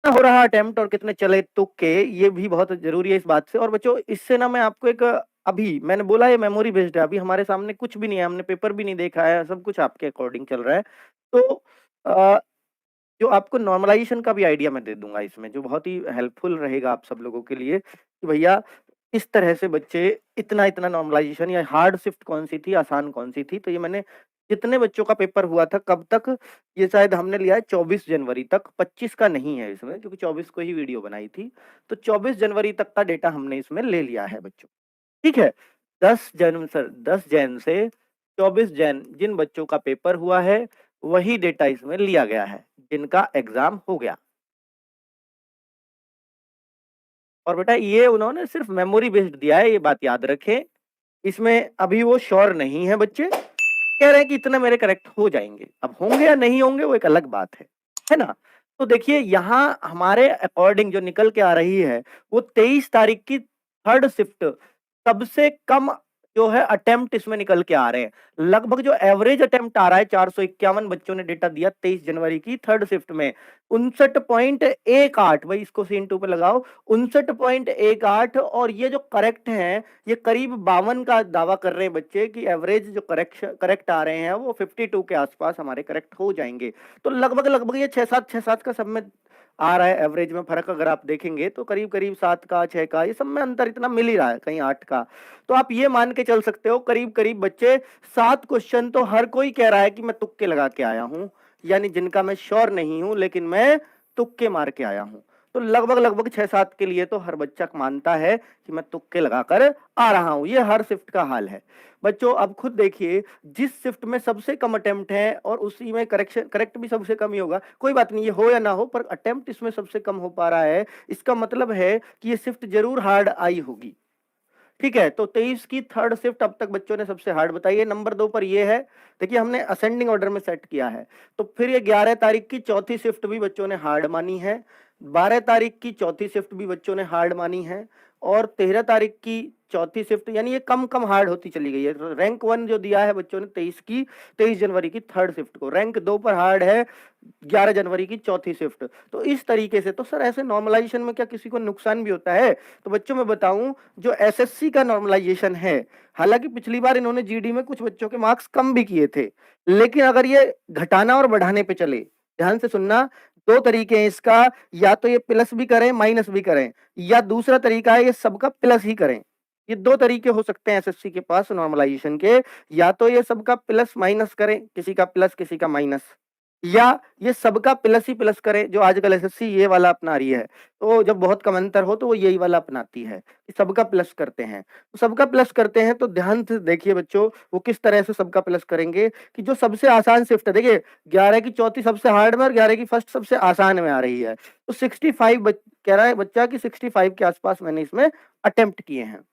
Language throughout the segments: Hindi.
हो रहा अटेम्प्ट और कितने चले तुक्के, ये भी बहुत जरूरी है इस बात से। और बच्चों इससे ना मैं आपको एक अभी मैंने बोला ये मेमोरी बेस्ड है, अभी हमारे सामने कुछ भी नहीं है, हमने पेपर भी नहीं देखा है, सब कुछ आपके अकॉर्डिंग चल रहा है। तो अ, जो आपको नॉर्मलाइजेशन का भी आइडिया मैं दे दूंगा इसमें, जो बहुत ही हेल्पफुल रहेगा आप सब लोगों के लिए कि भैया इस तरह से बच्चे इतना इतना नॉर्मलाइजेशन, या हार्ड शिफ्ट कौन सी थी, आसान कौन सी थी। तो ये मैंने जितने बच्चों का पेपर हुआ था कब तक, ये शायद हमने लिया है 24 जनवरी तक, 25 का नहीं है इसमें क्योंकि 24 को ही वीडियो बनाई थी। तो 24 जनवरी तक का डेटा हमने इसमें ले लिया है बच्चों। ठीक है, 10 जन से 24 जन जिन बच्चों का पेपर हुआ है वही डेटा इसमें लिया गया है जिनका एग्जाम हो गया। और बेटा ये उन्होंने सिर्फ मेमोरी बेस्ड दिया है, ये बात याद रखें। इसमें अभी वो श्योर नहीं है बच्चे, कह रहे हैं कि इतने मेरे करेक्ट हो जाएंगे, अब होंगे या नहीं होंगे वो एक अलग बात है ना। तो देखिए यहाँ हमारे अकॉर्डिंग जो निकल के आ रही है वो 23 तारीख की थर्ड शिफ्ट सबसे कम जो है अटेम्प्ट इसमें निकल के आ रहे हैं। लगभग जो एवरेज अटेम्प्ट आ रहा है 451 बच्चों ने डेटा दिया 23 जनवरी की थर्ड शिफ्ट में, 59.18, भाई इसको सीन टू पे लगाओ, 59.18। और ये जो करेक्ट है ये करीब 52 का दावा कर रहे हैं बच्चे कि एवरेज जो करेक्ट आ रहे हैं वो 52 के आसपास हमारे करेक्ट हो जाएंगे। तो लगभग लगभग ये 6-7 का सब में आ रहा है एवरेज में फर्क, अगर आप देखेंगे तो करीब करीब 7 का 6 का ये सब में अंतर इतना मिल ही रहा है, कहीं 8 का। तो आप ये मान के चल सकते हो करीब करीब बच्चे 7 क्वेश्चन तो हर कोई कह रहा है कि मैं तुक्के लगा के आया हूं, यानी जिनका मैं श्योर नहीं हूं लेकिन मैं तुक्के मार के आया हूं। तो लगभग लगभग 6-7 के लिए तो हर बच्चा मानता है कि मैं तुक्के लगाकर आ रहा हूं। ये हर शिफ्ट का हाल है बच्चों। अब खुद देखिए जिस शिफ्ट में सबसे कम अटेम्प्ट है और उसी में करेक्ट भी सबसे कम ही होगा, कोई बात नहीं ये हो या ना हो, पर अटेम्प्ट इसमें सबसे कम हो पा रहा है, इसका मतलब है कि ये शिफ्ट जरूर हार्ड आई होगी। ठीक है, तो 23 की थर्ड शिफ्ट अब तक बच्चों ने सबसे हार्ड बताई है। नंबर 2 पर ये है, देखिए हमने असेंडिंग ऑर्डर में सेट किया है। तो फिर ये 11 तारीख की चौथी शिफ्ट भी बच्चों ने हार्ड मानी है, 12 तारीख की चौथी शिफ्ट भी बच्चों ने हार्ड मानी है, और 13 तारीख की चौथी शिफ्ट, यानी ये कम कम हार्ड होती चली गई है। रैंक 1 जो दिया है बच्चों ने 23 जनवरी की थर्ड शिफ्ट को, रैंक 2 पर हार्ड है 11 जनवरी की चौथी शिफ्ट। तो इस तरीके से, तो सर ऐसे नॉर्मलाइजेशन में क्या किसी को नुकसान भी होता है? तो बच्चों मैं बताऊं, जो एसएससी का नॉर्मलाइजेशन है, हालांकि पिछली बार इन्होंने जीडी में कुछ बच्चों के मार्क्स कम भी किए थे, लेकिन अगर ये घटाना और बढ़ाने पे चले, ध्यान से सुनना, दो तरीके हैं इसका, या तो ये प्लस भी करें माइनस भी करें, या दूसरा तरीका है ये सबका प्लस ही करें। ये दो तरीके हो सकते हैं एसएससी के पास नॉर्मलाइजेशन के, या तो ये सबका प्लस माइनस करें, किसी का प्लस किसी का माइनस, या ये सबका प्लस ही प्लस करें जो आजकल एसएससी ये वाला अपना रही है। तो जब बहुत कम अंतर हो तो वो यही वाला अपनाती है कि सबका प्लस करते हैं। तो सबका प्लस करते हैं तो ध्यान से देखिए बच्चों वो किस तरह से सबका प्लस करेंगे, कि जो सबसे आसान शिफ्ट है, देखिए 11 की चौथी सबसे हार्ड में और 11 की फर्स्ट सबसे आसान में आ रही है, तो 65 कह रहा है बच्चा कि 65 के आसपास मैंने इसमें अटेम्प्ट किए हैं।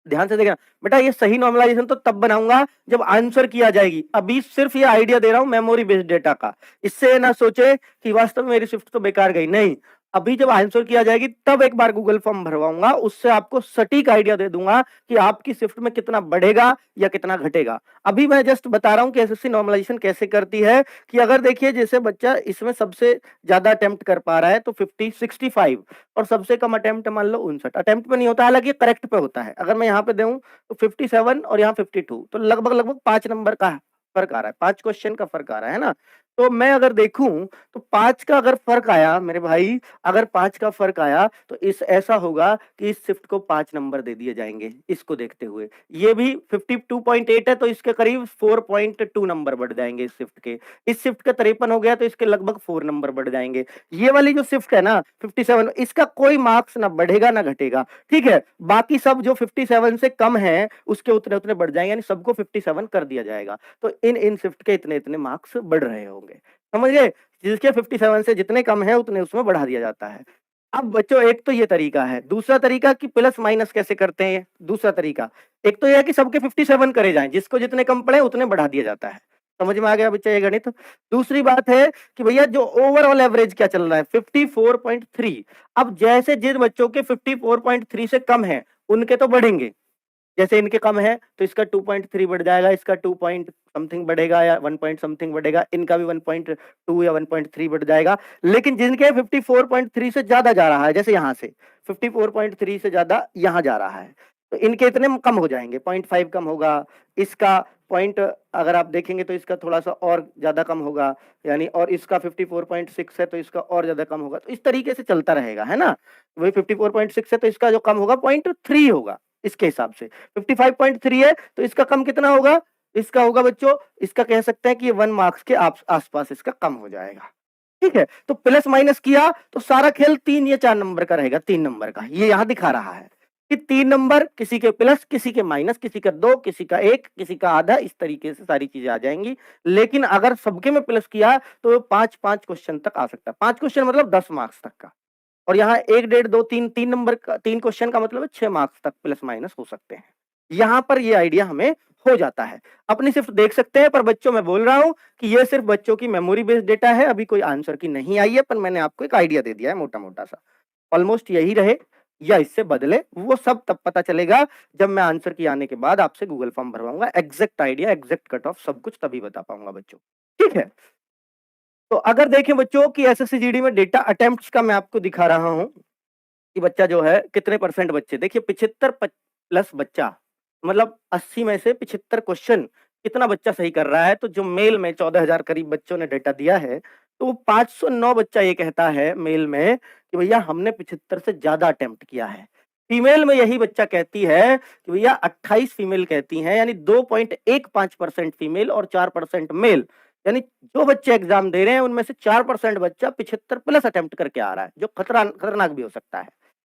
ध्यान से देखना बेटा, ये सही नॉर्मलाइजेशन तो तब बनाऊंगा जब आंसर किया जाएगी। अभी सिर्फ ये आइडिया दे रहा हूं मेमोरी बेस्ड डेटा का, इससे ना सोचे कि वास्तव में मेरी शिफ्ट तो बेकार गई, नहीं। अभी जब आंसर किया जाएगी तब एक बार गूगल फॉर्म भरवाऊंगा, उससे आपको सटीक आइडिया दे दूंगा कि आपकी शिफ्ट में कितना बढ़ेगा या कितना घटेगा। अभी मैं जस्ट बता रहा हूं कि एसएससी नॉर्मलाइजेशन कैसे करती है, कि अगर देखिए जैसे बच्चा इसमें सबसे ज्यादा अटेम्प्ट कर पा रहा है तो 65, और सबसे कम अटेम्प्ट मान लो 59, अटेम्प्ट पे नहीं होता, हालांकि करेक्ट पे होता है। अगर मैं यहाँ पे दूं तो 57 और यहाँ 52, तो लगभग लगभग 5 नंबर का फर्क आ रहा है, 5 क्वेश्चन का फर्क आ रहा है ना। तो मैं अगर देखूं तो 5 का अगर फर्क आया मेरे भाई, अगर 5 का फर्क आया तो इस ऐसा होगा कि इस शिफ्ट को 5 नंबर दे दिए जाएंगे इसको देखते हुए। ये भी 52.8 है तो इसके करीब 4.2 नंबर बढ़ जाएंगे इस शिफ्ट के। इस शिफ्ट का 53 हो गया तो इसके लगभग 4 नंबर बढ़ जाएंगे। ये वाली जो शिफ्ट है ना 57, इसका कोई मार्क्स ना बढ़ेगा ना घटेगा, ठीक है। बाकी सब जो 57 से कम है उसके उतने उतने बढ़ जाएंगे, यानी सबको 57 कर दिया जाएगा। तो इन इन शिफ्ट के इतने इतने मार्क्स बढ़ रहे होंगे, समझ गए। जिसके 57 से जितने कम है उतने उसमें बढ़ा दिया जाता है। अब बच्चों एक तो ये तरीका है, दूसरा तरीका कि प्लस माइनस कैसे करते हैं, दूसरा तरीका एक तो यह है कि सबके 57 करे जाएं, जिसको जितने कम पड़े उतने बढ़ा दिया जाता है। समझ में आ गया बच्चा ये गणित? दूसरी बात है कि भैया जो ओवरऑल एवरेज क्या चल रहा है 54.3, अब जैसे जिन बच्चों के 54.3 से कम है उनके तो बढ़ेंगे, जैसे इनके कम है तो इसका 2.3 बढ़ जाएगा, इसका 2 पॉइंट समथिंग बढ़ेगा या 1 पॉइंट समथिंग बढ़ेगा, इनका भी 1.2 या 1.3 बढ़ जाएगा। लेकिन जिनके 54.3 से ज्यादा जा रहा है, जैसे यहाँ से 54.3 से ज्यादा यहाँ जा रहा है, तो इनके इतने कम हो जाएंगे, 0.5 कम होगा, इसका पॉइंट अगर आप देखेंगे तो इसका थोड़ा सा और ज्यादा कम होगा, यानी और इसका 54.6 है तो इसका और ज्यादा कम होगा। तो इस तरीके से चलता रहेगा, है ना। वही 54.6 है तो इसका जो कम होगा 0.3 होगा इसके हिसाब से। 55.3 है तो इसका कम कितना होगा, इसका होगा बच्चों, इसका कह सकते हैं कि ये 1 मार्क्स के आसपास इसका कम हो जाएगा। ठीक है, तो प्लस माइनस किया तो सारा खेल 3 या 4 नंबर का रहेगा, 3 नंबर का। ये यहां दिखा रहा है कि 3 नंबर, किसी के प्लस, किसी के माइनस, किसी का 2, किसी का 1, किसी का आधा, इस तरीके से सारी चीजें आ जाएंगी। लेकिन अगर सबके में प्लस किया तो 5-5 क्वेश्चन तक आ सकता है। 5 क्वेश्चन मतलब 10 मार्क्स तक का। और यहाँ 1, 1.5, 2, 3, 3 नंबर का 3 क्वेश्चन का मतलब 6 मार्क्स तक प्लस माइनस हो सकते हैं। यहाँ पर ये आइडिया हमें हो जाता है। अपनी सिर्फ देख सकते हैं, पर बच्चों मैं बोल रहा हूं कि ये सिर्फ बच्चों की मेमोरी बेस्ड डेटा है, अभी कोई आंसर की नहीं आई है, पर मैंने आपको एक आइडिया दे दिया है मोटा मोटा सा। ऑलमोस्ट यही रहे या इससे बदले, वो सब तब पता चलेगा जब मैं आंसर की आने के बाद आपसे गूगल फॉर्म भरवाऊंगा। Exact idea, exact cut off, सब कुछ तभी बता पाऊंगा बच्चों। ठीक है, तो अगर देखें बच्चों कि एसएससी जीडी में डेटा अटेम्प्ट्स का मैं आपको दिखा रहा हूं कि बच्चा जो है कितने परसेंट बच्चे, देखिए 75 प्लस बच्चा, मतलब 80 में से 75 क्वेश्चन कितना बच्चा सही कर रहा है। तो जो मेल में 14,000 करीब बच्चों ने डेटा दिया है, तो वो 509 बच्चा ये कहता है मेल में कि भैया हमने 75 से ज्यादा अटेम्प्ट किया है। फीमेल में यही बच्चा कहती है कि भैया 28 फीमेल कहती हैं, यानी 2.15% फीमेल और 4% मेल। यानी जो बच्चे एग्जाम दे रहे हैं उनमें से 4% बच्चा 75 प्लस अटेम्प्ट करके आ रहा है, जो खतरनाक भी हो सकता है।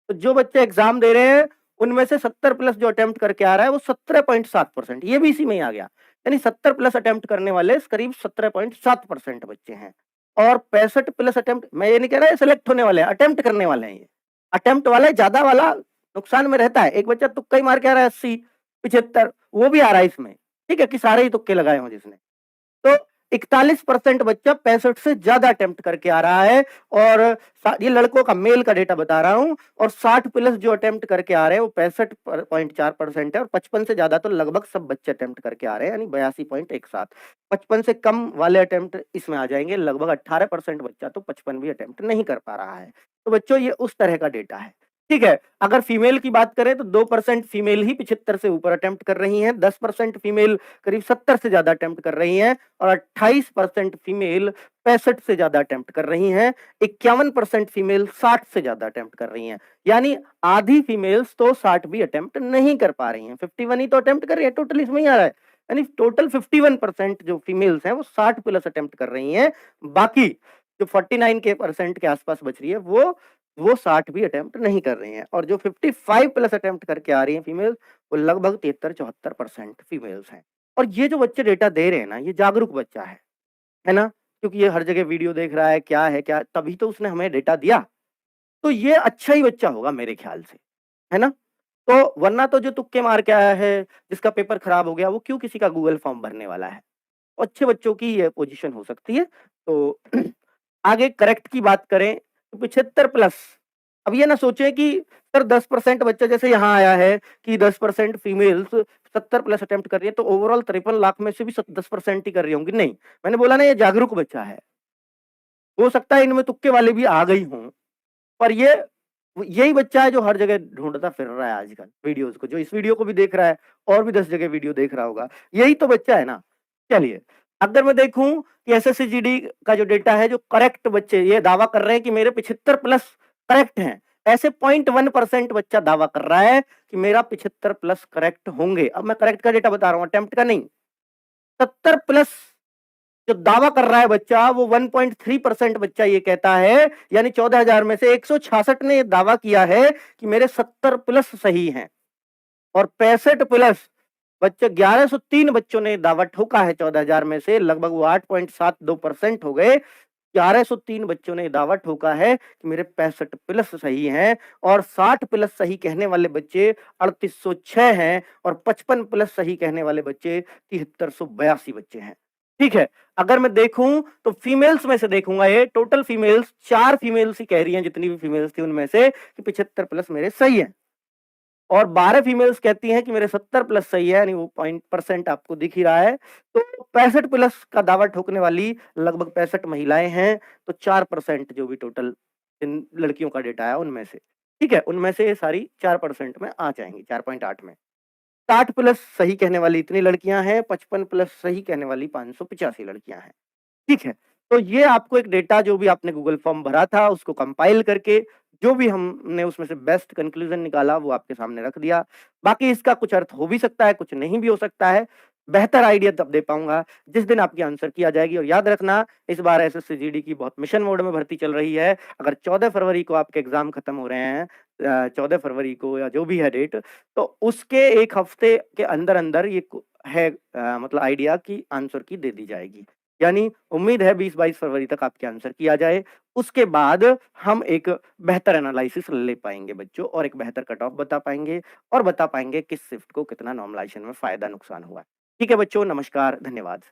तो जो बच्चे एग्जाम दे रहे हैं उनमें से 70 प्लस जो अटेम्प्ट करके आ रहा है वो 17.7%, ये भी इसी में ही आ गया। यानी 70 प्लस अटेम्प्ट करने वाले करीब 17.7% बच्चे हैं। और 65 प्लस अटेम्प्ट, मैं ये नहीं कह रहा सिलेक्ट होने वाले हैं, अटेम्प्ट करने वाले हैं। ये अटेम्प्ट वाले ज्यादा वाला नुकसान में रहता है। एक बच्चा तुक्का ही मार के आ रहा है 80, 75, वो भी आ रहा है इसमें। ठीक है, कि सारे ही तुक्के लगाए हों जिसने। तो 41% बच्चा 65 से ज्यादा अटेम्प्ट करके आ रहा है। और ये लड़कों का मेल का डेटा बता रहा हूं। और 60 प्लस जो अटेम्प्ट करके आ रहे हैं वो 65.4% है। और 55 से ज्यादा तो लगभग सब बच्चे अटेम्प्ट करके आ रहे हैं, यानी 82.17। 55 से कम वाले अटेम्प्ट इसमें आ जाएंगे, लगभग 18% बच्चा तो 55 भी अटेम्प्ट नहीं कर पा रहा है। तो बच्चों ये उस तरह का डेटा है। ठीक है, अगर फीमेल की बात करें तो 2% फीमेल ही 75 से ऊपर अटेम्प्ट कर रही हैं, 10% फीमेल करीब 70 से ज्यादा अटेम्प्ट कर रही हैं, और 28% फीमेल 65 से ज्यादा अटेम्प्ट कर रही हैं, 51% फीमेल 60 से ज्यादा अटेम्प्ट कर रही हैं। यानी आधी फीमेल्स तो 60 भी अटेम्प्ट नहीं कर पा रही हैं, 51 ही तो अटेम्प्ट कर रही है, टोटल इसमें ही आ रहा है। यानी टोटल 51% जो फीमेल्स हैं वो 60 प्लस अटेम्प्ट कर रही हैं। बाकी जो 49% के आसपास बच रही है वो 60 भी अटेम्प्ट नहीं कर रही हैं। और जो 55 प्लस अटेम्प्ट करके आ रही हैं फीमेल, वो लगभग 73-74% फीमेल्स हैं। और ये जो बच्चे डेटा दे रहे हैं ना, ये जागरूक बच्चा है ना, क्योंकि ये हर जगह वीडियो देख रहा है, क्या है क्या, तभी तो उसने हमें डेटा दिया। तो ये अच्छा ही बच्चा होगा मेरे ख्याल से, है ना। तो वरना तो जो तुक्के मार के आया है, जिसका पेपर खराब हो गया, वो क्यों किसी का गूगल फॉर्म भरने वाला है। अच्छे बच्चों की ये पोजीशन हो सकती है। तो आगे करेक्ट की बात करें तो 75 प्लस। अब ये ना सोचे कि सर 10% बच्चा, जैसे यहाँ आया है कि 10% फीमेल्स 70 प्लस अटेम्प्ट कर रही है, तो ओवरऑल 53 लाख में से भी 10% ही कर रही होंगी। नहीं, मैंने बोला ना ये जागरूक बच्चा है, हो सकता है इनमें तुक्के वाले भी आ गई हों, पर ये यही बच्चा है जो हर जगह ढूंढता फिर रहा है आजकल वीडियोस को, जो इस वीडियो को भी देख रहा है और भी 10 जगह वीडियो देख रहा होगा, यही तो बच्चा है ना। चलिए, अगर मैं देखूं कि एसएससी जीडी का जो डेटा है, जो करेक्ट बच्चे ये दावा कर रहे हैं कि मेरे 75 प्लस करेक्ट हैं, ऐसे 0.1% बच्चा दावा कर रहा है कि मेरा 75 प्लस करेक्ट होंगे। अब मैं करेक्ट का डेटा बता रहा हूं, अटेम्प्ट का नहीं। 70 प्लस जो दावा कर रहा है बच्चा, वो 1.3% बच्चा ये कहता है, यानी 14,000 में से 166 ने ये दावा किया है कि मेरे 70 प्लस सही हैं। और 65 प्लस बच्चे 1103 बच्चों ने दावा ठोका है 14,000 में से, लगभग वो 8.72% हो गए। 1103 बच्चों ने दावा ठोका है कि मेरे 65 प्लस सही हैं। और 60 प्लस सही कहने वाले बच्चे 3806 हैं। और 55 प्लस सही कहने वाले बच्चे 7382 बच्चे हैं। ठीक है, अगर मैं देखूं तो फीमेल्स में से देखूंगा, ये टोटल फीमेल्स 4 फीमेल्स ही कह रही हैं, जितनी भी फीमेल्स थी उनमें से, कि 75 प्लस मेरे सही है। और 12 फीमेल्स कहती हैं कि मेरे 70 प्लस सही है, यानी वो पॉइंट परसेंट आपको दिख ही रहा है। तो 65 प्लस का दावा ठोकने वाली लगभग 65 महिलाएं हैं, तो 4% जो भी टोटल इन लड़कियों का डेटा है उनमें से, ठीक है, उनमें से ये सारी 4% में आ जाएंगी, 4.8 में। 60 प्लस सही कहने वाली इतनी लड़कियां हैं, 55 प्लस सही कहने वाली 585 लड़कियां हैं। ठीक है। तो ये आपको एक डेटा जो भी आपने गूगल फॉर्म भरा था उसको कंपाइल करके जो भी हमने उसमें से बेस्ट कंक्लूजन निकाला वो आपके सामने रख दिया। बाकी इसका कुछ अर्थ हो भी सकता है, कुछ नहीं भी हो सकता है। बेहतर आइडिया तब दे पाऊँगा जिस दिन आपकी आंसर की आ जाएगी। और याद रखना, इस बार एसएससी जीडी की बहुत मिशन मोड में भर्ती चल रही है। अगर 14 फरवरी को आपके एग्ज़ाम खत्म हो रहे हैं, 14 फरवरी को या जो भी है डेट, तो उसके 1 हफ्ते के अंदर-अंदर ये है मतलब आइडिया की आंसर की दे दी जाएगी। यानी उम्मीद है 20-22 फरवरी तक आपके आंसर की आ जाए। उसके बाद हम एक बेहतर एनालिसिस ले पाएँगे बच्चों, और एक बेहतर कट ऑफ बता पाएँगे और बता पाएँगे किस शिफ्ट को कितना नॉर्मलाइज़ेशन में फ़ायदा नुकसान हुआ है। ठीक है बच्चों, नमस्कार, धन्यवाद।